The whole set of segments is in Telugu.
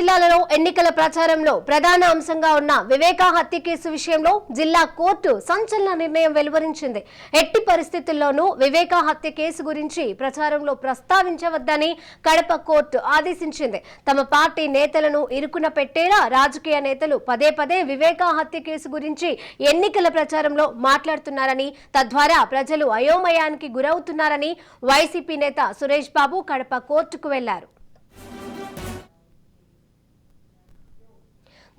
జిల్లాలలో ఎన్నికల ప్రచారంలో ప్రధాన అంశంగా ఉన్న వివేకా హత్య కేసు విషయంలో జిల్లా కోర్టు సంచలన నిర్ణయం వెలువరించింది. ఎట్టి పరిస్థితుల్లోనూ వివేకా హత్య కేసు గురించి ప్రచారంలో ప్రస్తావించవద్దని కడప కోర్టు ఆదేశించింది. తమ పార్టీ నేతలను ఇరుకున పెట్టేలా రాజకీయ నేతలు పదే పదే వివేకా హత్య కేసు గురించి ఎన్నికల ప్రచారంలో మాట్లాడుతున్నారని, తద్వారా ప్రజలు అయోమయానికి గురవుతున్నారని వైసీపీ నేత సురేష్ బాబు కడప కోర్టుకు వెళ్లారు.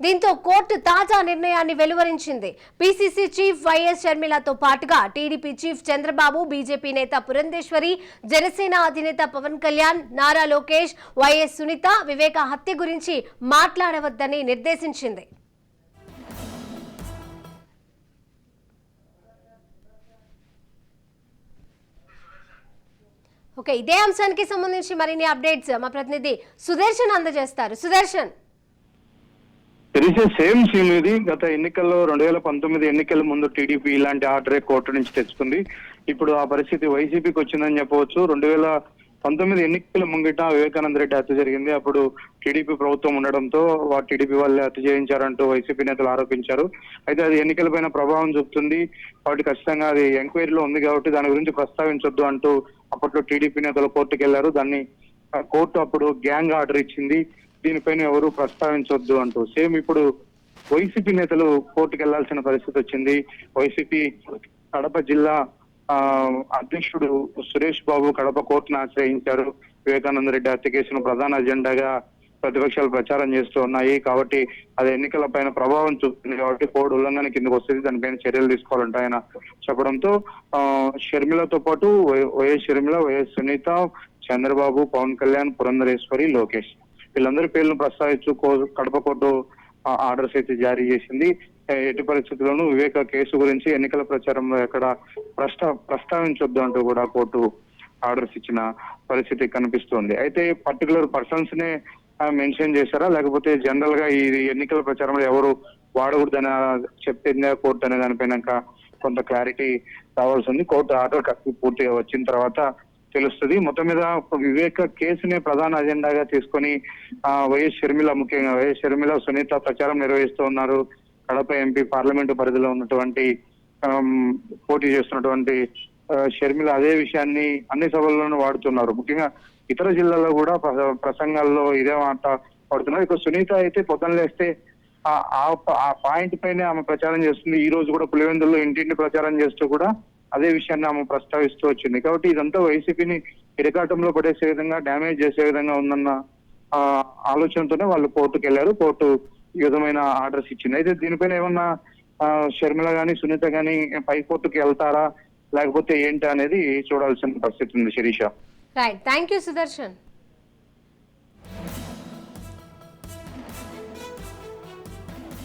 దీంతో కోర్టు తాజా నిర్ణయాన్ని వెలువరించింది. పీసీసీ చీఫ్ వైఎస్ షర్మిలతో పాటుగా టీడీపీ చీఫ్ చంద్రబాబు, బీజేపీ నేత పురంధేశ్వరి, జనసేన అధినేత పవన్ కళ్యాణ్, నారా లోకేష్, వైఎస్ సునీత వివేకా హత్య గురించి మాట్లాడవద్దని నిర్దేశించింది. ఇదే అంశానికి సంబంధించి మరిన్ని అప్డేట్స్ మా ప్రతినిధి సుదర్శన్ అందజేస్తారు. సుదర్శన్, సేమ్ సీన్ ఇది. గత ఎన్నికల్లో 2019 ఎన్నికల ముందు టీడీపీ ఇలాంటి ఆర్డరే కోర్టు నుంచి తెచ్చుకుంది. ఇప్పుడు ఆ పరిస్థితి వైసీపీకి వచ్చిందని చెప్పవచ్చు. 2019 ఎన్నికల ముంగిట వివేకానంద రెడ్డి హత్య జరిగింది. అప్పుడు టీడీపీ ప్రభుత్వం ఉండడంతో టీడీపీ వాళ్ళే హత్య చేయించారంటూ వైసీపీ నేతలు ఆరోపించారు. అయితే అది ఎన్నికలపైన ప్రభావం చూపుతుంది కాబట్టి ఖచ్చితంగా అది ఎంక్వైరీలో ఉంది కాబట్టి దాని గురించి ప్రస్తావించొద్దు అంటూ అప్పట్లో టీడీపీ నేతలు కోర్టుకు వెళ్లారు. దాన్ని కోర్టు అప్పుడు గ్యాంగ్ ఆర్డర్ ఇచ్చింది. దీనిపైన ఎవరు ప్రస్తావించొద్దు అంటూ. సేమ్ ఇప్పుడు వైసీపీ నేతలు కోర్టుకు వెళ్లాల్సిన పరిస్థితి వచ్చింది. వైసీపీ కడప జిల్లా అధ్యక్షుడు సురేష్ బాబు కడప కోర్టును ఆశ్రయించారు. వివేకానంద రెడ్డి హత్య కేసును ప్రధాన అజెండాగా ప్రతిపక్షాలు ప్రచారం చేస్తూ ఉన్నాయి కాబట్టి అది ఎన్నికల పైన ప్రభావం చూపుతుంది కాబట్టి కోడ్ ఉల్లంఘన కిందకు వస్తుంది, దానిపైన చర్యలు తీసుకోవాలంట ఆయన చెప్పడంతో షర్మిలతో పాటు వైఎస్ షర్మిల, వైఎస్ సునీత, చంద్రబాబు, పవన్ కళ్యాణ్, పురంధరేశ్వరి, లోకేష్ వీళ్ళందరి పేర్లను ప్రస్తావించు కడప కోర్టు ఆర్డర్స్ అయితే జారీ చేసింది. ఎట్టి పరిస్థితుల్లోనూ వివేక కేసు గురించి ఎన్నికల ప్రచారంలో ఎక్కడ ప్రస్తావించొద్దు అంటూ కూడా కోర్టు ఆర్డర్స్ ఇచ్చిన పరిస్థితి కనిపిస్తోంది. అయితే పర్టికులర్ పర్సన్స్ నే మెన్షన్ చేశారా లేకపోతే జనరల్ గా ఈ ఎన్నికల ప్రచారంలో ఎవరు వాడకూడదని చెప్పిందా కోర్టు అనే దానిపైన కొంత క్లారిటీ రావాల్సి ఉంది. కోర్టు ఆర్డర్ పూర్తిగా వచ్చిన తర్వాత తెలుస్తుంది. మొత్తం మీద వివేక కేసునే ప్రధాన అజెండాగా తీసుకొని వైఎస్ షర్మిల, ముఖ్యంగా వైఎస్ షర్మిల, సునీత ప్రచారం నిర్వహిస్తూ ఉన్నారు. కడప ఎంపీ పార్లమెంటు పరిధిలో ఉన్నటువంటి పోటీ చేస్తున్నటువంటి షర్మిల అదే విషయాన్ని అన్ని సభల్లోనూ వాడుతున్నారు. ముఖ్యంగా ఇతర జిల్లాల్లో కూడా ప్రసంగాల్లో ఇదే మాట వాడుతున్నారు. ఇక సునీత అయితే పొద్దున లేస్తే ఆ పాయింట్ పైనే ఆమె ప్రచారం చేస్తుంది. ఈ రోజు కూడా పులివెందుల్లో ఇంటింటి ప్రచారం చేస్తూ కూడా అదే విషయాన్ని ఆమె ప్రస్తావిస్తూ వచ్చింది. కాబట్టి ఇదంతా వైసీపీని ఇరకాటంలో పడేసే విధంగా, డ్యామేజ్ చేసే విధంగా ఉందన్న ఆలోచనతోనే వాళ్ళు కోర్టుకు వెళ్లారు. కోర్టు ఈ విధమైన ఆర్డర్స్ ఇచ్చింది. అయితే దీనిపైన ఏమన్నా షర్మిల గాని, సునీత గాని పై కోర్టుకు వెళ్తారా లేకపోతే ఏంటి అనేది చూడాల్సిన పరిస్థితి ఉంది. Shirisha, right, thank you Sudarshan.